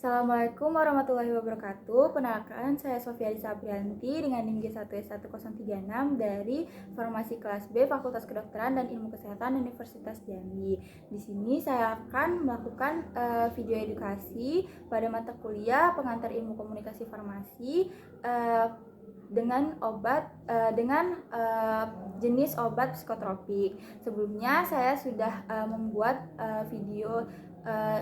Assalamualaikum warahmatullahi wabarakatuh. Perkenalkan, saya Sofia Lisa Aprianti dengan NIM G1S1036 dari Farmasi Kelas B Fakultas Kedokteran dan Ilmu Kesehatan Universitas Jambi. Di sini saya akan melakukan video edukasi pada mata kuliah pengantar ilmu komunikasi farmasi dengan jenis obat psikotropik. Sebelumnya saya sudah membuat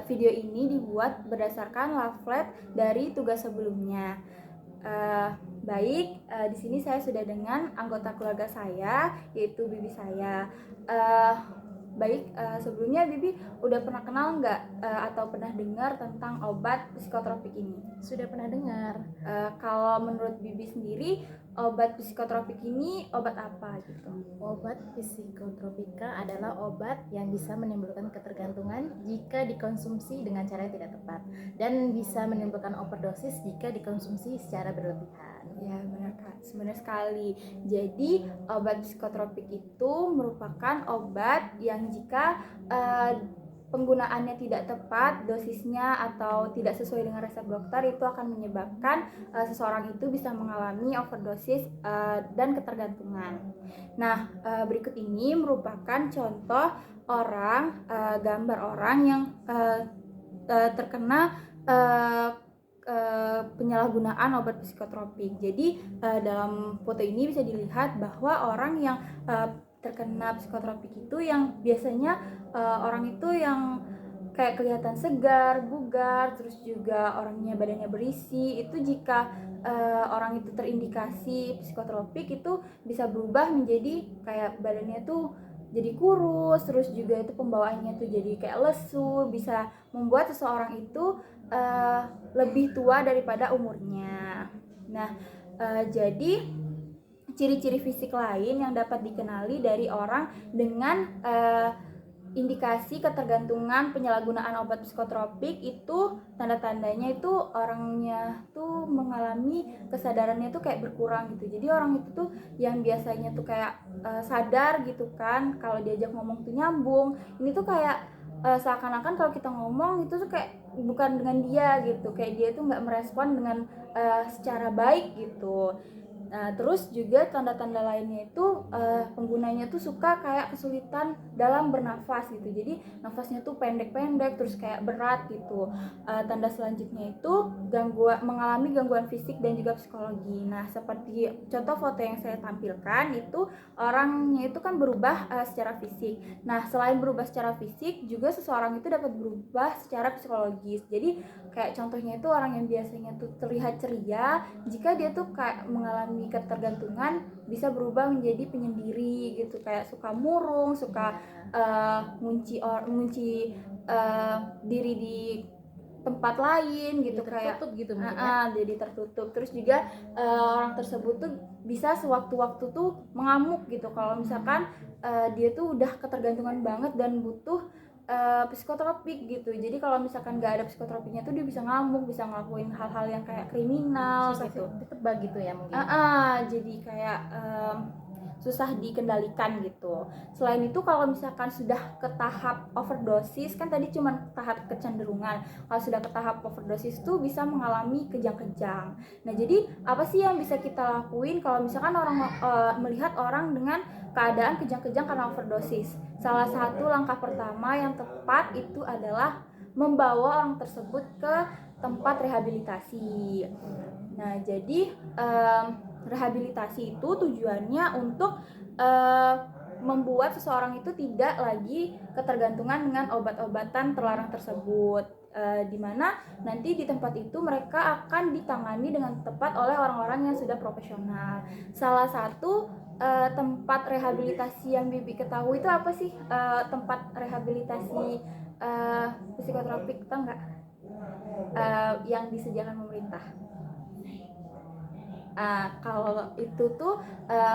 video ini dibuat berdasarkan leaflet dari tugas sebelumnya. Di sini saya sudah dengan anggota keluarga saya, yaitu bibi saya. Sebelumnya Bibi udah pernah kenal nggak atau pernah dengar tentang obat psikotropik ini? Sudah pernah dengar. Kalau menurut Bibi sendiri, obat psikotropik ini obat apa gitu? Obat psikotropika adalah obat yang bisa menimbulkan ketergantungan jika dikonsumsi dengan cara yang tidak tepat dan bisa menimbulkan overdosis jika dikonsumsi secara berlebihan. Ya, benar Kak, benar sekali. Jadi obat psikotropik itu merupakan obat yang jika penggunaannya tidak tepat, dosisnya atau tidak sesuai dengan resep dokter, itu akan menyebabkan seseorang itu bisa mengalami overdosis dan ketergantungan. Nah, berikut ini merupakan contoh gambar orang yang terkena penyalahgunaan obat psikotropik. Jadi dalam foto ini bisa dilihat bahwa orang yang terkena psikotropik itu yang biasanya orang itu yang kayak kelihatan segar, bugar, terus juga orangnya badannya berisi. Itu jika orang itu terindikasi psikotropik itu bisa berubah menjadi kayak badannya tuh jadi kurus, terus juga itu pembawaannya tuh jadi kayak lesu, bisa membuat seseorang itu lebih tua daripada umurnya. Nah, jadi ciri-ciri fisik lain yang dapat dikenali dari orang dengan indikasi ketergantungan penyalahgunaan obat psikotropik itu tanda-tandanya itu orangnya tuh mengalami kesadarannya tuh kayak berkurang gitu. Jadi orang itu tuh yang biasanya tuh kayak sadar gitu kan, kalau diajak ngomong tuh nyambung, ini tuh kayak seakan-akan kalau kita ngomong itu tuh kayak bukan dengan dia gitu, kayak dia tuh nggak merespon dengan secara baik gitu. Terus juga tanda-tanda lainnya itu penggunanya tuh suka kayak kesulitan dalam bernafas gitu, jadi nafasnya tuh pendek-pendek terus kayak berat gitu. Tanda selanjutnya itu mengalami gangguan fisik dan juga psikologi. Nah, seperti contoh foto yang saya tampilkan itu orangnya itu kan berubah secara fisik. Nah, selain berubah secara fisik juga seseorang itu dapat berubah secara psikologis. Jadi kayak contohnya itu orang yang biasanya tuh terlihat ceria, jika dia tuh kayak mengalami ketergantungan bisa berubah menjadi penyendiri gitu, kayak suka murung, suka ngunci diri di tempat lain gitu, kayak tertutup gitu mungkin ya. jadi tertutup. Terus juga orang tersebut tuh bisa sewaktu-waktu tuh mengamuk gitu kalau misalkan dia tuh udah ketergantungan banget dan butuh psikotropik gitu. Jadi kalau misalkan nggak ada psikotropiknya tuh dia bisa ngamuk, bisa ngelakuin hal-hal yang kayak kriminal gitu. Ditebak gitu ya mungkin. Jadi kayak susah dikendalikan gitu. Selain itu kalau misalkan sudah ke tahap overdosis, kan tadi cuma tahap kecenderungan. Kalau sudah ke tahap overdosis tuh bisa mengalami kejang-kejang. Nah, jadi apa sih yang bisa kita lakuin kalau misalkan orang melihat orang dengan keadaan kejang-kejang karena overdosis? Salah satu langkah pertama yang tepat itu adalah membawa orang tersebut ke tempat rehabilitasi. Nah, jadi rehabilitasi itu tujuannya untuk membuat seseorang itu tidak lagi ketergantungan dengan obat-obatan terlarang tersebut, di mana nanti di tempat itu mereka akan ditangani dengan tepat oleh orang-orang yang sudah profesional. Salah satu tempat rehabilitasi yang Bibi ketahui itu apa sih? Tempat rehabilitasi psikotropik, tau nggak? Yang disediakan pemerintah. Kalau itu tuh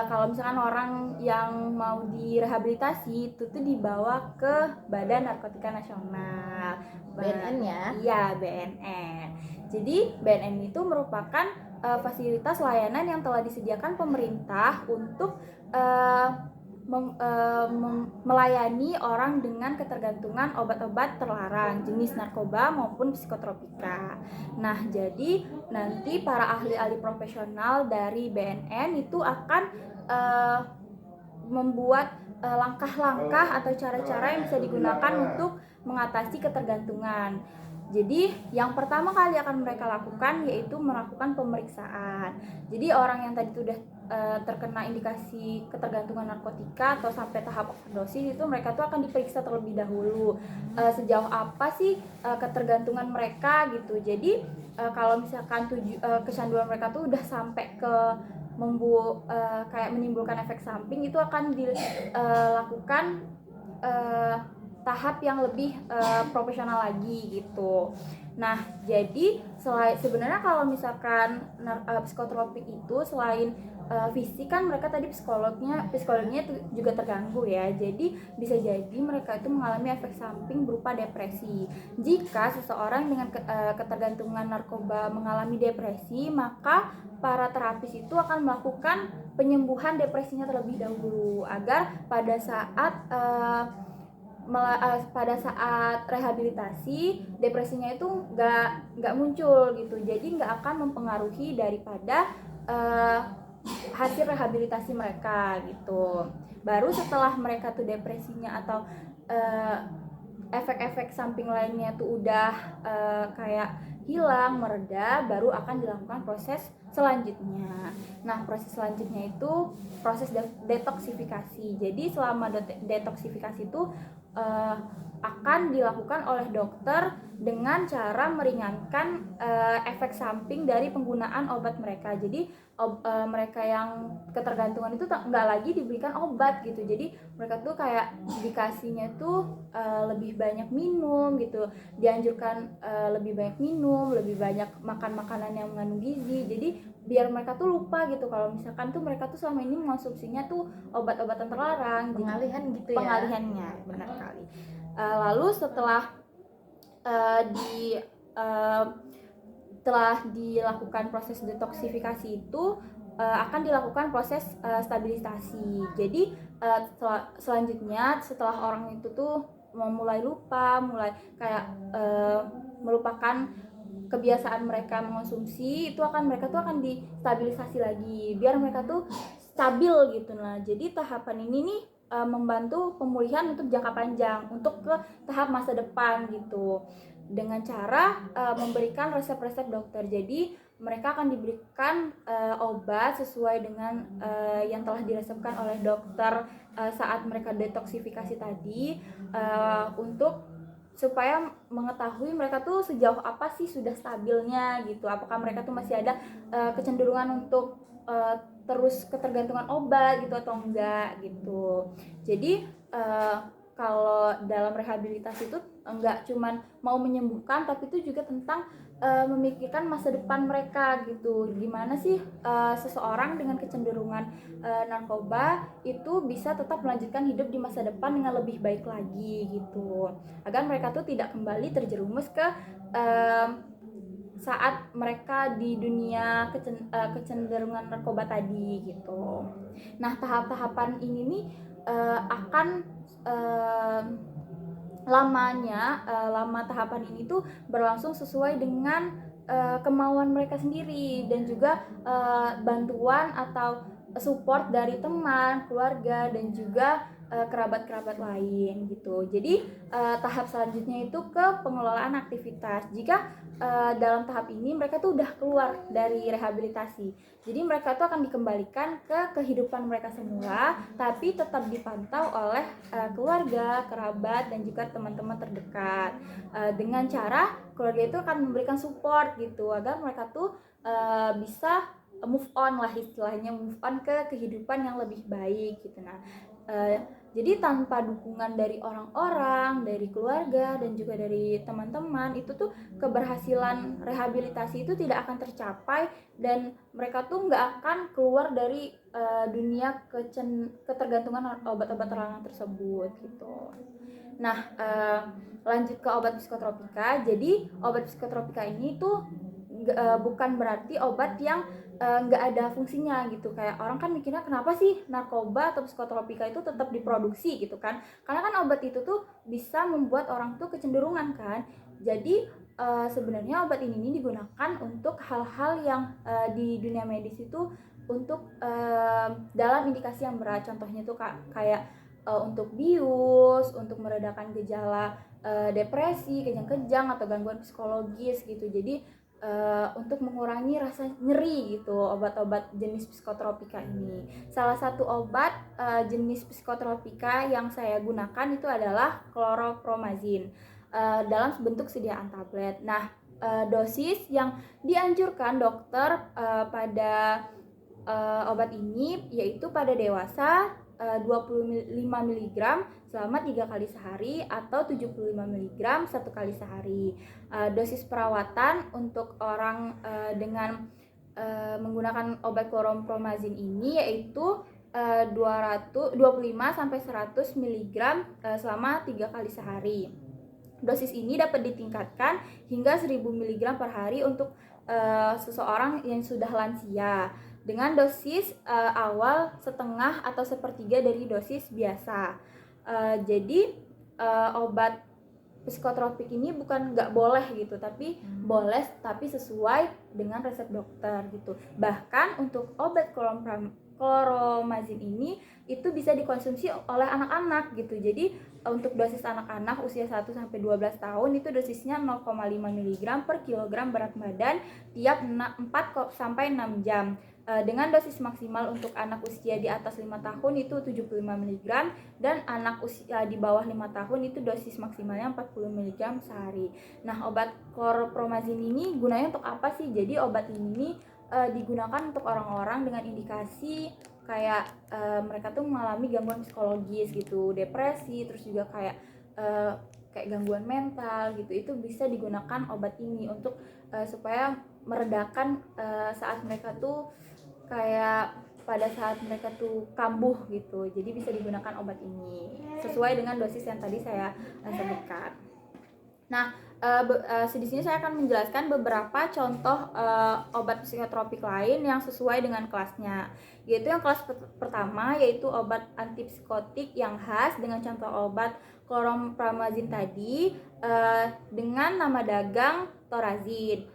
kalau misalkan orang yang mau direhabilitasi itu tuh dibawa ke Badan Narkotika Nasional, BNN ya. Iya, BNN. Jadi BNN itu merupakan fasilitas layanan yang telah disediakan pemerintah untuk melayani orang dengan ketergantungan obat-obat terlarang jenis narkoba maupun psikotropika. Nah, jadi nanti para ahli-ahli profesional dari BNN itu akan membuat langkah-langkah atau cara-cara yang bisa digunakan untuk mengatasi ketergantungan. Jadi yang pertama kali akan mereka lakukan yaitu melakukan pemeriksaan. Jadi orang yang tadi sudah terkena indikasi ketergantungan narkotika atau sampai tahap overdosis itu mereka tuh akan diperiksa terlebih dahulu sejauh apa sih ketergantungan mereka gitu. Jadi kalau misalkan kecanduan mereka tuh udah sampai ke kayak menimbulkan efek samping, itu akan dilakukan tahap yang lebih profesional lagi gitu. Nah, jadi sebenarnya kalau misalkan psikotropik itu selain fisik kan mereka tadi psikologinya juga terganggu ya. Jadi bisa jadi mereka itu mengalami efek samping berupa depresi. Jika seseorang dengan ketergantungan narkoba mengalami depresi, maka para terapis itu akan melakukan penyembuhan depresinya terlebih dahulu agar pada saat rehabilitasi depresinya itu nggak muncul gitu. Jadi nggak akan mempengaruhi daripada hasil rehabilitasi mereka gitu. Baru setelah mereka tuh depresinya atau efek-efek samping lainnya tuh udah kayak hilang, mereda, baru akan dilakukan proses selanjutnya. Nah, proses selanjutnya itu proses detoksifikasi. Jadi selama detoksifikasi itu akan dilakukan oleh dokter dengan cara meringankan efek samping dari penggunaan obat mereka. Jadi mereka yang ketergantungan itu nggak lagi diberikan obat gitu. Jadi mereka tuh kayak dikasihnya tuh lebih banyak minum gitu, dianjurkan lebih banyak minum, lebih banyak makan makanan yang mengandung gizi. Jadi biar mereka tuh lupa gitu kalau misalkan tuh mereka tuh selama ini mengonsumsinya tuh obat-obatan terlarang. Pengalihan gitu ya. Pengalihannya benar kali. Lalu setelah setelah dilakukan proses detoksifikasi itu akan dilakukan proses stabilisasi. Jadi selanjutnya setelah orang itu tuh mulai lupa, mulai kayak melupakan kebiasaan mereka mengonsumsi, itu mereka tuh akan distabilisasi lagi biar mereka tuh stabil gitu. Nah, jadi tahapan ini nih membantu pemulihan untuk jangka panjang, untuk ke tahap masa depan gitu, dengan cara memberikan resep-resep dokter. Jadi mereka akan diberikan obat sesuai dengan yang telah diresepkan oleh dokter saat mereka detoksifikasi tadi, untuk supaya mengetahui mereka tuh sejauh apa sih sudah stabilnya gitu, apakah mereka tuh masih ada kecenderungan untuk terus ketergantungan obat gitu atau enggak gitu. Jadi kalau dalam rehabilitasi itu enggak cuman mau menyembuhkan, tapi itu juga tentang memikirkan masa depan mereka gitu. Gimana sih seseorang dengan kecenderungan narkoba itu bisa tetap melanjutkan hidup di masa depan dengan lebih baik lagi gitu, agar mereka tuh tidak kembali terjerumus ke saat mereka di dunia kecenderungan narkoba tadi gitu. Nah, tahap-tahapan ini nih akan lama tahapan ini tuh berlangsung sesuai dengan kemauan mereka sendiri dan juga bantuan atau support dari teman, keluarga, dan juga kerabat-kerabat lain gitu. Jadi tahap selanjutnya itu ke pengelolaan aktivitas. Jika dalam tahap ini mereka tuh udah keluar dari rehabilitasi, jadi mereka tuh akan dikembalikan ke kehidupan mereka semula, tapi tetap dipantau oleh keluarga, kerabat, dan juga teman-teman terdekat. Dengan cara keluarga itu akan memberikan support gitu, agar mereka tuh bisa move on lah, istilahnya move on ke kehidupan yang lebih baik gitu. Nah, jadi tanpa dukungan dari orang-orang, dari keluarga, dan juga dari teman-teman, itu tuh keberhasilan rehabilitasi itu tidak akan tercapai, dan mereka tuh nggak akan keluar dari dunia ketergantungan obat-obat terlarang tersebut gitu. Nah, lanjut ke obat psikotropika. Jadi obat psikotropika ini tuh bukan berarti obat yang nggak ada fungsinya gitu. Kayak orang kan mikirnya kenapa sih narkoba atau psikotropika itu tetap diproduksi gitu kan, karena kan obat itu tuh bisa membuat orang tuh kecenderungan kan. Jadi sebenarnya obat ini digunakan untuk hal-hal yang di dunia medis itu untuk dalam indikasi yang berat. Contohnya tuh kayak untuk bius, untuk meredakan gejala depresi, kejang-kejang atau gangguan psikologis gitu. Jadi untuk mengurangi rasa nyeri gitu, obat-obat jenis psikotropika ini. Salah satu obat jenis psikotropika yang saya gunakan itu adalah kloropromazin dalam bentuk sediaan tablet. Nah, dosis yang dianjurkan dokter pada obat ini yaitu pada dewasa 25 mg selama 3 kali sehari atau 75 mg 1 kali sehari. Dosis perawatan untuk orang dengan menggunakan obat kloropromazin ini yaitu 25 sampai 100 mg selama 3 kali sehari. Dosis ini dapat ditingkatkan hingga 1000 mg per hari untuk seseorang yang sudah lansia, dengan dosis awal setengah atau sepertiga dari dosis biasa. Jadi obat psikotropik ini bukan nggak boleh gitu, tapi boleh, tapi sesuai dengan resep dokter gitu. Bahkan untuk obat kloromazin ini itu bisa dikonsumsi oleh anak-anak gitu. Jadi untuk dosis anak-anak usia 1 sampai 12 tahun itu dosisnya 0,5 mg per kilogram berat badan tiap 4 sampai 6 jam. Dengan dosis maksimal untuk anak usia di atas 5 tahun itu 75 mg dan anak usia di bawah 5 tahun itu dosis maksimalnya 40 mg sehari. Nah, obat kloropromazin ini gunanya untuk apa sih? Jadi obat ini digunakan untuk orang-orang dengan indikasi kayak mereka tuh mengalami gangguan psikologis gitu, depresi, terus juga kayak gangguan mental gitu. Itu bisa digunakan obat ini untuk supaya meredakan saat mereka tuh kayak pada saat mereka tuh kambuh gitu. Jadi bisa digunakan obat ini sesuai dengan dosis yang tadi saya sebutkan. Nah, di sini saya akan menjelaskan beberapa contoh obat psikotropik lain yang sesuai dengan kelasnya. Yaitu yang kelas pertama yaitu obat antipsikotik yang khas dengan contoh obat kloropromazin tadi dengan nama dagang Thorazin.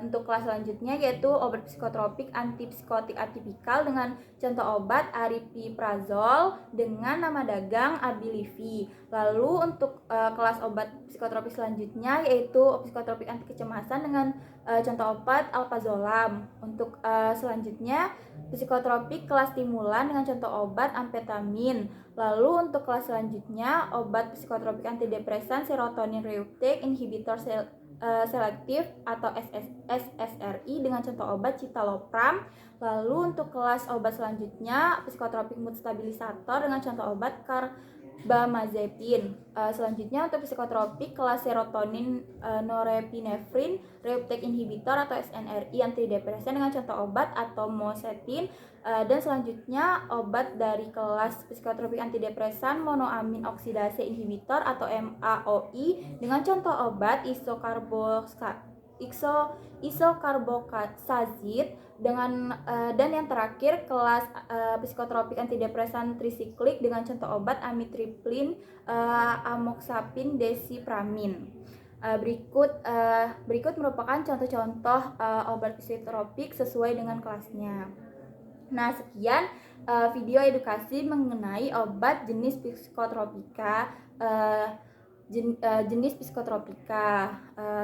Untuk kelas selanjutnya yaitu obat psikotropik antipsikotik atipikal dengan contoh obat aripiprazol dengan nama dagang Abilify. Lalu untuk kelas obat psikotropik selanjutnya yaitu psikotropik anti kecemasan dengan contoh obat alprazolam. Untuk selanjutnya psikotropik kelas stimulan dengan contoh obat amfetamin. Lalu untuk kelas selanjutnya obat psikotropik antidepresan serotonin reuptake inhibitor selektif atau SSRI dengan contoh obat citalopram. Lalu untuk kelas obat selanjutnya psikotropik mood stabilisator dengan contoh obat carbamazepine. Selanjutnya untuk psikotropik kelas serotonin norepinefrin reuptake inhibitor atau SNRI antidepresan dengan contoh obat atomoxetin. Dan selanjutnya obat dari kelas psikotropik antidepresan monoamin oksidase inhibitor atau MAOI dengan contoh obat isokarboxazid dengan dan yang terakhir kelas psikotropik antidepresan trisiklik dengan contoh obat amitriptyline amoxapin desipramin. Berikut merupakan contoh-contoh obat psikotropik sesuai dengan kelasnya. Nah, sekian video edukasi mengenai obat jenis psikotropika.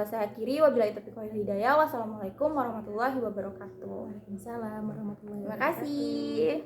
Saya akhiri, wabillahi taufiq wal hidayah. Wassalamualaikum warahmatullahi wabarakatuh. Waalaikumsalam warahmatullahi Terima wabarakatuh. kasih.